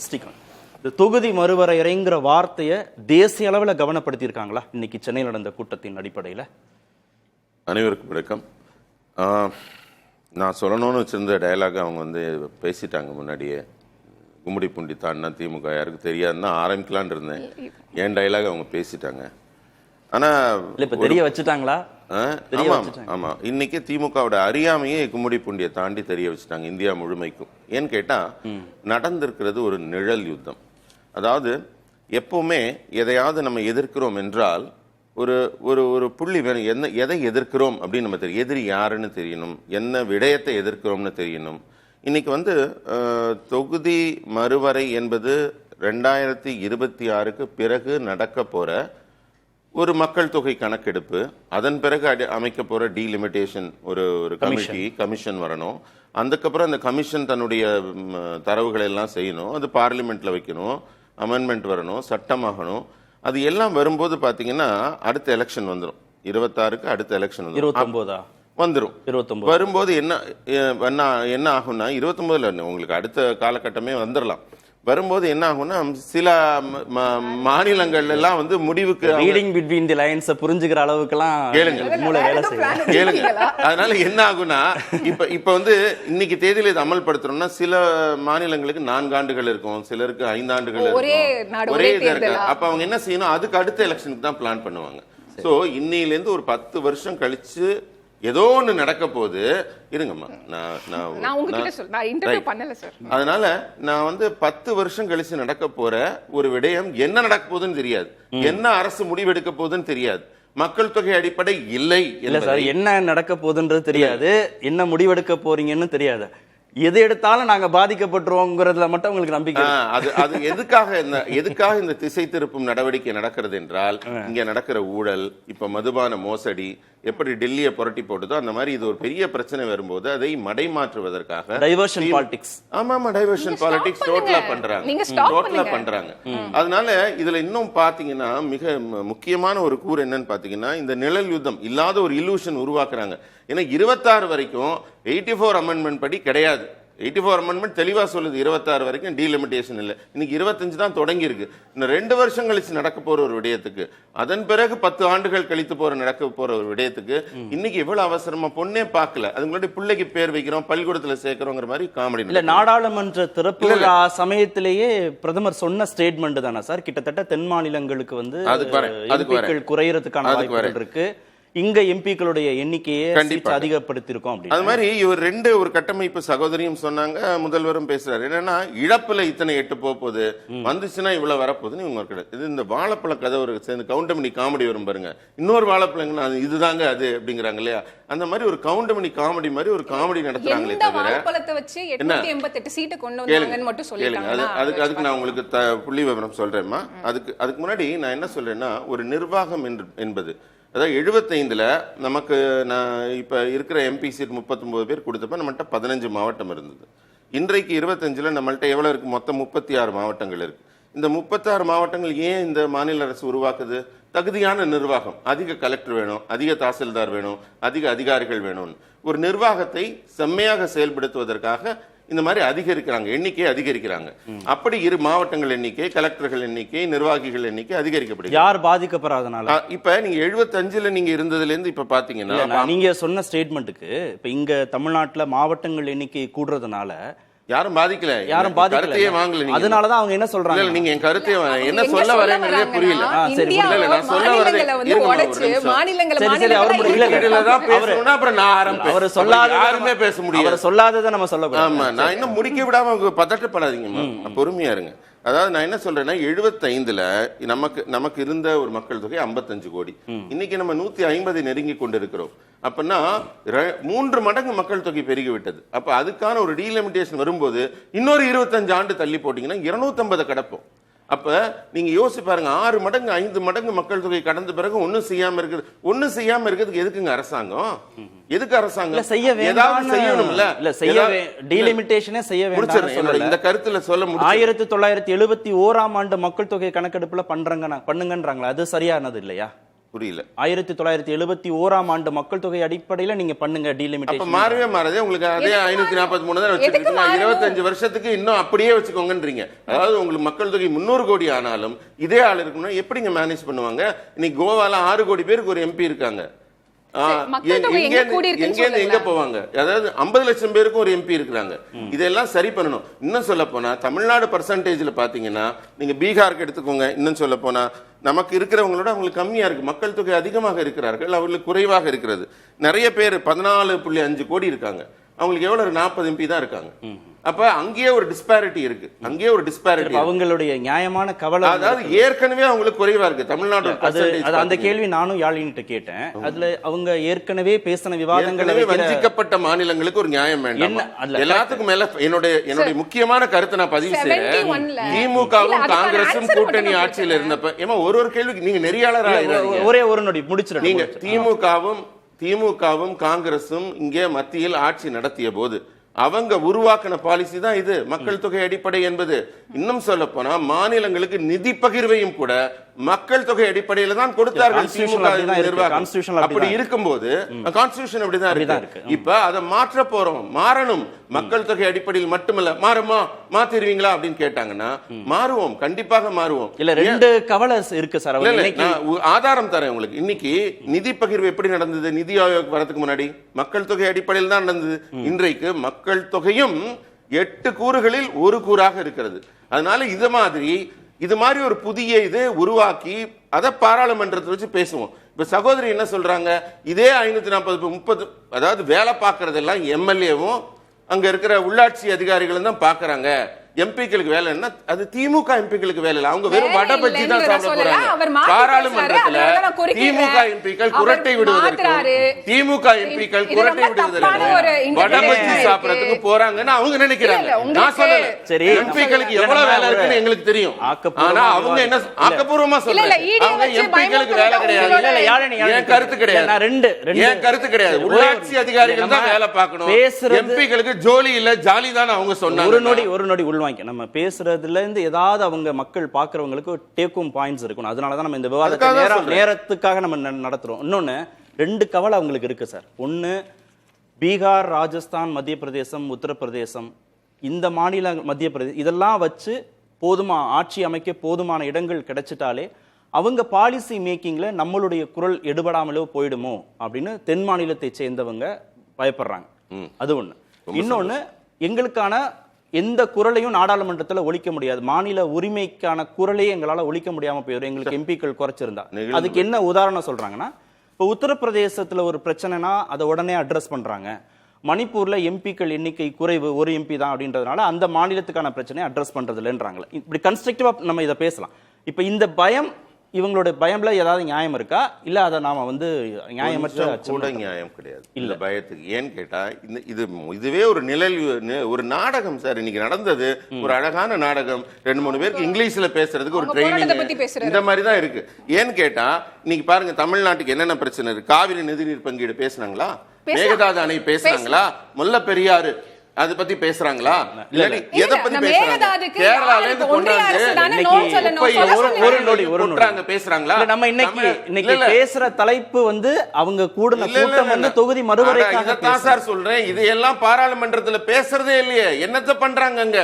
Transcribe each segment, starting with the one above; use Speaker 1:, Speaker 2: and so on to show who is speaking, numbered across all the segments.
Speaker 1: ஸ்ரீகாந்த், இந்த தொகுதி மறுவரையறைங்கிற வார்த்தையை தேசிய அளவில் கவனப்படுத்தியிருக்காங்களா இன்னைக்கு சென்னையில் நடந்த கூட்டத்தின் அடிப்படையில்?
Speaker 2: அனைவருக்கும் வணக்கம். நான் சொல்லணும்னு வச்சிருந்த டயலாக் அவங்க பேசிட்டாங்க முன்னாடியே. கும்மிடி பூண்டி தாண்டினா திமுக யாருக்கு தெரியாதுன்னா ஆரம்பிக்கலான் இருந்தேன். என் டயலாக் அவங்க பேசிட்டாங்க. ஆனால்
Speaker 1: இப்போ தெரிய வச்சுட்டாங்களா?
Speaker 2: ஆமா, இன்னைக்கு திமுகவோட அறியாமையே கும்மிடி பூண்டியை தாண்டி தெரிய வச்சுட்டாங்க இந்தியா முழுமைக்கும். ஏன்னு கேட்டா நடந்திருக்கிறது ஒரு நிழல் யுத்தம். அதாவது எப்பவுமே எதையாவது நம்ம எதிர்க்கிறோம் என்றால் ஒரு ஒரு ஒரு புள்ளி வேணும். எதை எதிர்க்கிறோம் அப்படின்னு நம்ம தெரியும். எதிரி யாருன்னு தெரியணும், என்ன விடயத்தை எதிர்க்கிறோம்னு தெரியணும். இன்னைக்கு தொகுதி மறுவரை என்பது 2026க்கு பிறகு நடக்க போற ஒரு மக்கள் தொகை கணக்கெடுப்பு. அதன் பிறகு அமைக்க போற டீலிமிட்டேஷன் ஒரு கமிஷன் வரணும். அதுக்கப்புறம் அந்த கமிஷன் தன்னுடைய தரவுகளை எல்லாம் செய்யணும். அது பார்லிமெண்ட்ல வைக்கணும், அமெண்ட்மெண்ட் வரணும், சட்டமாகணும். அது எல்லாம் வரும்போது பாத்தீங்கன்னா அடுத்த எலெக்ஷன் வந்துடும். 26க்கு அடுத்த எலெக்ஷன் வந்துடும். வரும்போது என்ன ஆகும்னா 29ல உங்களுக்கு அடுத்த காலகட்டமே வந்துடலாம். வரும்போது என்ன ஆகும்னா சில மாநிலங்கள்ல எல்லாம் முடிவுக்கு
Speaker 1: ரீடிங் பிட்வீன் தி லைன்ஸ் புரிஞ்சுக்கிற அளவுக்குலாம்
Speaker 2: கேளுங்க. அதனால என்ன ஆகும்னா இப்ப இன்னைக்கு தேதியில இது அமல்படுத்துறோம்னா சில மாநிலங்களுக்கு 4 ஆண்டுகள் இருக்கும், சிலருக்கு 5 ஆண்டுகள் இருக்கும், ஒரே இதை இருக்கு. அப்ப அவங்க என்ன செய்யணும், அதுக்கு அடுத்த எலெக்ஷனுக்கு தான் பிளான் பண்ணுவாங்க. சோ இன்னையில இருந்து ஒரு 10 வருஷம் கழிச்சு ஏதோ ஒண்ணு நடக்க போகுது. இருங்கம்மா, அதனால நான் 10 வருஷம் கழிச்சு நடக்க போற ஒரு விடயம் என்ன நடக்க போகுதுன்னு தெரியாது, என்ன அரசு முடிவெடுக்க போகுதுன்னு தெரியாது, மக்கள் தொகை அடிப்படை இல்லை.
Speaker 1: என்ன நடக்க போகுதுன்றது தெரியாது, என்ன முடிவெடுக்க போறீங்கன்னு தெரியாது. எது எடுத்தாலும் நாங்க பாதிக்கப்பட்டுருவோங்கிறதுல மட்டும் உங்களுக்கு நம்பிக்கை.
Speaker 2: அது எதுக்காக இந்த திசை திருப்பும் நடவடிக்கை நடக்கிறது என்றால், இங்க நடக்கிற ஊழல், இப்ப மதுபான மோசடி எப்படி டெல்லியை புரட்டி போட்டதோ அந்த மாதிரி இது ஒரு பெரிய பிரச்சனை வரும்போது அதை மடைமாற்றுவதற்காக
Speaker 1: டைவர்ஷன் பாலிடிக்ஸ்.
Speaker 2: ஆமா, டைவர்ஷன் பாலிடிக்ஸ் டோட்டலா பண்றாங்க. அதனால இதுல இன்னும் பாத்தீங்கன்னா மிக முக்கியமான ஒரு கூறு என்னன்னு பாத்தீங்கன்னா, இந்த நிழல் யுத்தம் இல்லாத ஒரு இலூஷன் உருவாக்குறாங்க. ஏன்னா 26 வரைக்கும் 84 அமெண்ட்மெண்ட் படி கிடையாது. 84 அமெண்ட்மெண்ட் தெளிவா சொல்லுது 26 வரைக்கும் டீலிமிட்டேஷன் இல்லை. இன்னைக்கு 25 தான் தொடங்கி இருக்கு. இன்னும் 2 வருஷம் கழிச்சு நடக்க போற ஒரு விடயத்துக்கு, அதன் பிறகு 10 ஆண்டுகள் கழித்து நடக்க போற ஒரு விடயத்துக்கு இன்னைக்கு எவ்வளவு அவசரமா பொண்ணே பார்க்கல. அது முன்னாடி பிள்ளைக்கு பேர் வைக்கிறோம், பள்ளிக்கூடத்துல சேர்க்கிறோங்கிற மாதிரி காமெடி.
Speaker 1: இல்ல, நாடாளுமன்ற திறப்பு சமயத்திலேயே பிரதமர் சொன்ன ஸ்டேட்மெண்ட் தானே சார், கிட்டத்தட்ட தென் மாநிலங்களுக்கு குறையறதுக்கான வாய்ப்புகள் இருக்கு, இங்க எம்பிக்களுடைய எண்ணிக்கையை அதிகப்படுத்திருக்கோம்.
Speaker 2: அது மாதிரி இவர் ஒரு கட்டமைப்பு சகோதரியும் சொன்னாங்க, முதல்வரும் பேசுறாரு. என்னன்னா இழப்புல இத்தனை 8 போகுது, வந்துச்சுன்னா இவ்வளவு வரப்போகுதுன்னு இவங்க கிடையாது. இது இந்த வாழைப்பழ கதை ஒரு சேர்ந்து கவுண்டமணி காமெடி வரும் பாருங்க. இன்னொரு வாழைப்பழங்கன்னா இதுதாங்க அது அப்படிங்கிறாங்க இல்லையா, அந்த மாதிரி ஒரு கவுண்டமணி காமெடி மாதிரி ஒரு காமெடி நடத்துறாங்களே தவிர அதுக்கு நான் உங்களுக்கு புள்ளி விவரம் சொல்றேன்மா. அதுக்கு முன்னாடி நான் என்ன சொல்றேன்னா, ஒரு நிர்வாகம் என்பது, அதாவது 75ல நமக்கு நான் இப்ப இருக்கிற எம்பி சீட் 39 பேர் கொடுத்தப்ப நம்மள்ட்ட 15 மாவட்டம் இருந்தது. இன்றைக்கு 25ல நம்மள்ட்ட எவ்வளவு இருக்கு, மொத்தம் 36 மாவட்டங்கள் இருக்கு. இந்த 36 மாவட்டங்கள் ஏன் இந்த மாநில அரசு உருவாக்குது? தகுதியான நிர்வாகம், அதிக கலெக்டர் வேணும், அதிக தாசில்தார் வேணும், அதிக அதிகாரிகள் வேணும். ஒரு நிர்வாகத்தை செம்மையாக செயல்படுத்துவதற்காக இந்த மாதிரி எண்ணிக்கையை அதிகரிக்கிறாங்க. அப்படி மாவட்டங்கள் எண்ணிக்கை, கலெக்டர்கள் எண்ணிக்கை, நிர்வாகிகள் எண்ணிக்கை அதிகரிக்கப்படுது.
Speaker 1: யார் பாதிக்கப்படுறதுனால?
Speaker 2: இப்ப நீங்க 75ல நீங்க இருந்ததுல இருந்து இப்ப பாத்தீங்கன்னா,
Speaker 1: நீங்க சொன்ன ஸ்டேட்மெண்ட்டுக்கு இப்ப இங்க தமிழ்நாட்டுல மாவட்டங்கள் எண்ணிக்கை கூடுறதுனால
Speaker 2: யாரும் பாதிக்கல, கருத்தையே வாங்கல.
Speaker 1: அதனாலதான் அவங்க என்ன சொல்றாங்க,
Speaker 2: நீங்க என் கருத்தையே என்ன சொல்ல வரேங்கிறதே புரியல.
Speaker 1: சரி,
Speaker 2: நான் சொல்ல வரதே அவர் சொல்லாத யாருமே பேச முடியாது.
Speaker 1: அவர் சொல்லாததை நம்ம சொல்ல.
Speaker 2: ஆமா, நான் இன்னும் முடிக்க விடாம பதட்டப்படாதீங்க, பொறுமையா இருங்க. அதாவது நான் என்ன சொல்றேன்னா, 75ல நமக்கு இருந்த ஒரு மக்கள் தொகை 55 கோடி. இன்னைக்கு நம்ம 150 நெருங்கி கொண்டு இருக்கிறோம். அப்படின்னா 3 மடங்கு மக்கள் தொகை பெருகிவிட்டது. அப்ப அதுக்கான ஒரு டீலிமிட்டேஷன் வரும்போது இன்னொரு 25 ஆண்டு தள்ளி போட்டீங்கன்னா 250 கடப்போம். அப்ப நீங்க யோசிச்சு பாருங்க, 6 மடங்கு 5 மடங்கு மக்கள் தொகை கடந்த பிறகு ஒன்னும் செய்யாம இருக்கிறதுக்கு எதுக்குங்க அரசாங்கம்? எதுக்கு அரசாங்கம் ஏதாவது செய்யணும்ல? இந்த கருத்துல சொல்ல முடியும்.
Speaker 1: 1971ஆம் ஆண்டு மக்கள் தொகை கணக்கெடுப்புல பண்ணுங்கன்றாங்களா, அது சரியானது இல்லையா?
Speaker 2: புரியல.
Speaker 1: 1971ஆம் ஆண்டு மக்கள் தொகை அடிப்படையில நீங்க பண்ணுங்க டீலிமிட்டேஷன்.
Speaker 2: அப்ப மாறவே மாறதே உங்களுக்கு அதே 543 தான் வச்சிருக்கீங்க. 25 வருஷத்துக்கு இன்னும் அப்படியே வச்சுக்கோங்கன்றீங்க. அதாவது உங்களுக்கு மக்கள் தொகை 300 கோடி ஆனாலும் இதே ஆள் இருக்கணும், எப்படிங்க மேனேஜ் பண்ணுவாங்க? இன்னைக்கு கோவால 6 கோடி பேருக்கு ஒரு எம்பி இருக்காங்க. எங்க போவாங்க? அதாவது 50 லட்சம் பேருக்கும் ஒரு எம்பி இருக்கிறாங்க. இதெல்லாம் சரி பண்ணணும். இன்னும் சொல்ல போனா தமிழ்நாடு பர்சன்டேஜ்ல பாத்தீங்கன்னா நீங்க பீகாருக்கு எடுத்துக்கோங்க. இன்னும் சொல்ல போனா நமக்கு இருக்கிறவங்களோட அவங்களுக்கு கம்மியா இருக்கு. மக்கள் தொகை அதிகமாக இருக்கிறார்கள், அவர்களுக்கு குறைவாக இருக்கிறது. நிறைய பேர் 14.5 கோடி இருக்காங்க, அவங்களுக்கு எவ்வளவு 40 எம்பி தான் இருக்காங்க. அப்ப அங்கேயே ஒரு டிஸ்பாரிட்டி இருக்கு. அங்கேயே ஒரு டிஸ்பாரிட்டி.
Speaker 1: அவங்களுடைய நியாயமான கவலை,
Speaker 2: அதாவது ஏற்கனவே அவங்களுக்கு குறைவா இருக்கு. தமிழ்நாடு
Speaker 1: அந்த கேள்வி நானும் யாழினிட்ட கேட்டேன். அதுல அவங்க ஏற்கனவே பேசின விவாதங்களை
Speaker 2: வஞ்சிக்கப்பட்ட மாநிலங்களுக்கு ஒரு நியாயம் வேண்டாம். எல்லாத்துக்கும் மேல என்னுடைய முக்கியமான கருத்தை நான் பதிவு செய்யறேன். திமுகவும் காங்கிரசும் கூட்டணி ஆட்சியில் இருந்தப்ப ஏமா ஒரு கேள்விக்கு நீங்க நெறியாளராக
Speaker 1: ஒரே ஒரு நொடி முடிச்சிருங்க.
Speaker 2: நீங்க திமுகவும் காங்கிரசும் இங்கே மத்தியில் ஆட்சி நடத்திய போது அவங்க உருவாக்கின பாலிசி தான் இது மக்கள் தொகை அடிப்படை என்பது. இன்னும் சொல்ல போனா மாநிலங்களுக்கு நிதி பகிர்வையும் கூட மக்கள் தொகை அடிப்படையில தான் கொடுத்தார்கள். அப்படி இருக்கும்போது கான்ஸ்டிடியூஷன் அப்படிதான் இருக்கு. இப்ப அதை மாற்ற போறோம், மாறணும். மக்கள் தொகை அடிப்படையில் மட்டுமல்ல, மாறுமா மாத்திருவீங்களா அப்படின்னு கேட்டாங்கன்னா மாறுவோம், கண்டிப்பாக மாறுவோம்.
Speaker 1: இல்ல ரெண்டு கவலை இருக்கு சார்.
Speaker 2: ஆதாரம் தரேன் உங்களுக்கு. இன்னைக்கு நிதி பகிர்வு எப்படி நடந்தது? நிதி ஆயோக் வரதுக்கு முன்னாடி மக்கள் தொகை அடிப்படையில் தான் நடந்தது. இன்றைக்கு மக்கள் தொகையும் 8 கூறுகளில் ஒரு கூறாக இருக்கிறது. அதனால இது மாதிரி ஒரு புதிய இது உருவாக்கி அதை பாராளுமன்றத்தை வச்சு பேசுவோம். இப்ப சகோதரி என்ன சொல்றாங்க? இதே 540 அதாவது வேலை பார்க்கறதெல்லாம் எம்எல்ஏவும் அங்க இருக்கிற உள்ளாட்சி அதிகாரிகளும் தான் பாக்குறாங்க. எம்பிக்களுக்கு வேலை என்ன? அது திமுக எம்பிக்களுக்கு வேலை இல்ல. அவங்க வெறும் வடை பஜ்ஜி தான் சாப்பிட போறாங்க. பாராளுமன்றத்துல திமுக எம்பிக்கள் குரட்டை விடுவதற்கு வடை பஜ்ஜி சாப்பிடறதுக்கு போறாங்கன்னு அவங்க நினைக்கிறாங்க. நான் சொல்லல. சரி, எம்பிக்களுக்கு எவ்வளவு வேலை இருக்குன்னு எங்களுக்கு தெரியும். ஆனா அவங்க என்ன ஆக்கப்பூர்வமா சொல்றாங்க? அவங்க எம்பிக்களுக்கு வேலை கிடையாது. என் கருத்து கிடையாது. என் கருத்து கிடையாது. உள்ளாட்சி அதிகாரிகள் தான் வேலை பார்க்கணும். எம்பிக்களுக்கு ஜோலி இல்ல, ஜாலி தான் அவங்க சொன்னாங்க.
Speaker 1: ஒரு நொடி உள்வாங்க. நம்ம பேசுறதுல இருந்து ஏதாவது அவங்க மக்கள் பாக்குறவங்களுக்கு டேக் ஹோம் பாயிண்ட்ஸ் இருக்கணும். அதனாலதான் நம்ம இந்த விவாதத்தை நேரத்துக்காக நம்ம நடத்துறோம். இன்னொன்னு 2 கவலை அவங்களுக்கு இருக்கு சார். ஒன்னு, பீகார், ராஜஸ்தான், மத்திய பிரதேசம், உத்தரப்பிரதேசம், இந்த மாநில மத்திய பிரதேசம் இதெல்லாம் வச்சு ஆட்சி அமைக்க போதுமான இடங்கள் கிடைச்சிட்டாலே அவங்க பாலிசி மேக்கிங்ல நம்மளுடைய குரல் எடுபடாமலோ போயிடுமோ அப்படின்னு தென் மாநிலத்தை சேர்ந்தவங்க பயப்படுறாங்க. அது ஒண்ணு. இன்னொன்னு, எங்களுக்கான எந்த குரலையும் நாடாளுமன்றத்தில் ஒழிக்க முடியாது. மாநில உரிமைக்கான குரலையே எங்களால ஒழிக்க முடியாம போயிடும் எங்களுக்கு எம்பிக்கள் குறைச்சிருந்தா. அதுக்கு என்ன உதாரணம் சொல்றாங்கன்னா, இப்போ உத்தரப்பிரதேசத்துல ஒரு பிரச்சனைனா அதை உடனே அட்ரஸ் பண்றாங்க. மணிப்பூர்ல எம்பிக்கள் எண்ணிக்கை குறைவு, ஒரு எம்பி தான் அப்படின்றதுனால அந்த மாநிலத்துக்கான பிரச்சனையை அட்ரஸ் பண்றது இல்லைன்றாங்களே. இப்படி கன்ஸ்ட்ரக்டிவா நம்ம இதை பேசலாம். இப்ப இந்த பயம், இவங்களோட பயம்ல ஏதாவது நியாயம் இருக்கா? இல்ல அதை நாம நியாயமற்ற
Speaker 2: கூட நியாயம் கிடையாது இல்ல பயத்துக்கு. ஏன்னு கேட்டா இதுவே ஒரு ஒரு நாடகம் சார். இன்னைக்கு நடந்தது ஒரு அழகான நாடகம். 2-3 பேருக்கு இங்கிலீஷ்ல பேசுறதுக்கு ஒரு ட்ரைனிங் இந்த மாதிரி தான் இருக்கு. ஏன்னு கேட்டா இன்னைக்கு பாருங்க தமிழ்நாட்டுக்கு என்னென்ன பிரச்சனை இருக்கு. காவிரி நதிநீர் பங்கீடு பேசினாங்களா? மேகதாது அணை பேசுறாங்களா? முல்லை பெரியாறு அதை பத்தி பேசுறாங்களா? எதை பத்தி பேசுறாங்க? கேரளால இருந்து கொண்டாந்து பேசுறாங்களா?
Speaker 1: நம்ம இன்னைக்கு பேசுற தலைப்பு அவங்க கூடின கூட்டம் தொகுதி மறுவரைக்காக
Speaker 2: தான் சார் சொல்றேன். இதையெல்லாம் பாராளுமன்றத்துல பேசுறதே இல்லையே. என்னத்த பண்றாங்க அங்க?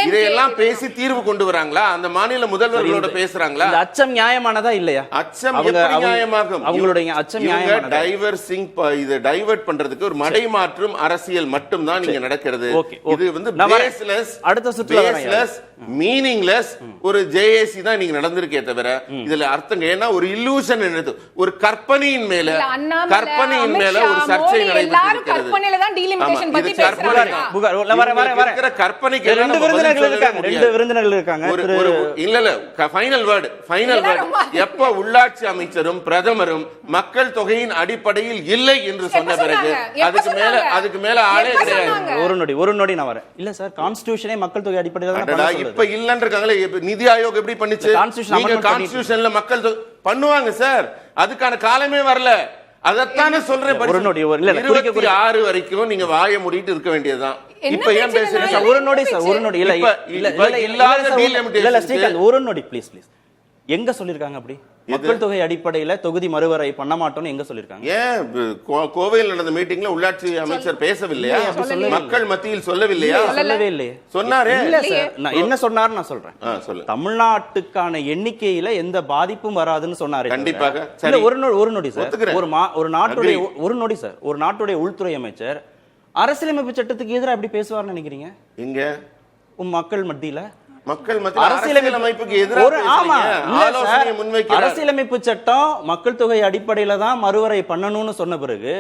Speaker 2: இதையெல்லாம் பேசி தீர்வு கொண்டு வராங்களா? அந்த மாநில முதல்வர்களோட பேசுறாங்களா?
Speaker 1: அச்சம் நியாயமானதா இல்லையா?
Speaker 2: அச்சம் எப்படி நியாயமாகும்?
Speaker 1: அவங்களுடைய அச்சம் நியாயமானதா?
Speaker 2: டைவர்சிங் இதை டைவர்ட் பண்றதுக்கு ஒரு மடை மாற்றும் அரசியல் மட்டும் தான் நீங்க நடக்கிறது. இது பேஸ்லெஸ்,
Speaker 1: அடுத்த சுற்றுல
Speaker 2: மீனிங்லெஸ் ஒரு ஜேஏசி தான் நீங்க நடந்திருக்கே தவிர இதுல அர்த்தம் ஏன்னா ஒரு இல்லூஷன் என்னது, ஒரு கற்பனையின் மேல ஒரு சர்ச்சை நடைபெற்றிருக்கிறது. கற்பனைக்கு
Speaker 1: 2 விருந்தினர்கள் இருக்காங்க.
Speaker 2: இல்ல ஃபைனல் வேர்ட் எப்ப உள்ளாட்சி அமைச்சரும் பிரதமரும் மக்கள் தொகையின் அடிப்படையில் இல்லை என்று சொன்ன பிறகு அதுக்கு மேல ஆளே கிடையாது.
Speaker 1: ஒரு நொடி நான் வரேன். இல்ல சார், கான்ஸ்டிடியூஷனே மக்கள் தொகை அடிப்படையில தான்
Speaker 2: இப்ப இல்லன்றீங்களே. நிதி ஆயோக் எப்படி பண்ணுச்சு? நீங்க கான்ஸ்டிடியூஷன்ல மக்கள் பண்ணுவாங்க சார். அதுக்கான காலமே வரல. அதத்தானே சொல்றேன். 26 வரைக்கும் நீங்க வாயை மூடிட்டு இருக்க வேண்டியதுதான். இப்ப ஏன் பேசுறீங்க?
Speaker 1: ஒரு நொடி சார், ஒரு நொடி. இல்ல
Speaker 2: இல்லாத டீலிமிட்டேஷன்.
Speaker 1: ஒரு நொடி ப்ளீஸ். எங்க சொல்லிருக்காங்க அப்படி? மக்கள் தொகை அடிப்படையில தொகுதி மறுவரை பண்ண மாட்டோம்னு எங்க சொல்லிருக்காங்க?
Speaker 2: ஏன் கோவையில் நடந்த மீட்டிங்ல உள்ளாட்சி அமைச்சர் பேசவில்லையா? மக்கள் மத்தியில் சொல்லவில்லையா?
Speaker 1: சொல்லவே இல்லையே.
Speaker 2: சொன்னாரே.
Speaker 1: இல்ல சார், நான் என்ன சொன்னாரு நான் சொல்றேன்.
Speaker 2: சொல்லு.
Speaker 1: தமிழ்நாட்டுக்கான எண்ணிக்கையில எந்த பாதிப்பும் வராதுன்னு சொன்னாரு.
Speaker 2: கண்டிப்பாக.
Speaker 1: ஒரு நொடி சார், ஒரு நாட்டுடைய உள்துறை அமைச்சர் அரசியலமைப்பு சட்டத்துக்கு எதிராக எப்படி பேசுவார்னு நினைக்கிறீங்க?
Speaker 2: இங்க
Speaker 1: மக்கள் மத்தியில
Speaker 2: அரசியலமைப்புக்கு எதிராக
Speaker 1: அரசியலமைப்பு சட்டம் மக்கள் தொகை அடிப்படையில தான் மறுவரை பண்ணணும்னு சொன்ன பிறகு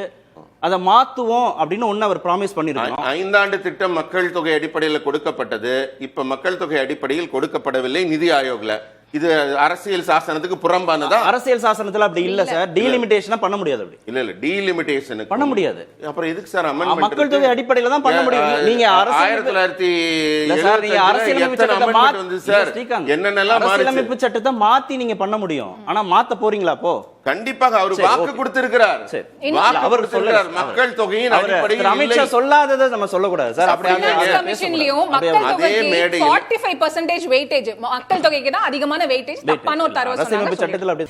Speaker 1: அதை மாத்துவோம் அப்படின்னு ஒன்னு அவர் ப்ராமிஸ் பண்ணிருக்கோம்.
Speaker 2: 5 ஆண்டு திட்டம் மக்கள் தொகை அடிப்படையில் கொடுக்கப்பட்டது. இப்ப மக்கள் தொகை அடிப்படையில் கொடுக்கப்படவில்லை நிதி ஆயோக்ல. இது அரசியல் சாசனத்துக்கு புறம்பானதா?
Speaker 1: அரசியல் சாசனத்துல அப்படி இல்ல சார். டீலிமிட்டேஷனா பண்ண முடியாது. அப்படி
Speaker 2: இல்ல டீலிமிட்டேஷன் பண்ண
Speaker 1: முடியாது.
Speaker 2: அப்புறம் எதுக்கு சார் அமெண்ட்மென்ட்?
Speaker 1: மக்கள் தொகை அடிப்படையில தான் பண்ண முடியும். நீங்க 1970 அரசியலமைப்பு சட்டத்தை மாத்தி சார் என்னென்னலாம் அரசியலமைப்பு சட்டத்தை மாத்தி நீங்க பண்ண முடியும். ஆனா மாத்த போறீங்களா? அப்போ
Speaker 2: கண்டிப்பாக அவர் வாக்கு கொடுத்திருக்கிறார். அவர் சொல்றார் மக்கள் தொகையின் அடிப்படையில்
Speaker 1: அமைச்சர் சொல்லாததை நம்ம சொல்லக்கூடாது சார்.
Speaker 3: அப்படியே கமிஷன்லயும் மக்கள் தொகைக்கு 45% வெயிட்டேஜ் மக்கள் தொகைக்கு தான் அதிகமான வெயிட்டேஜ் தப்பான ஒரு தரவு சொன்னாங்க.
Speaker 1: சட்டத்துல அப்படி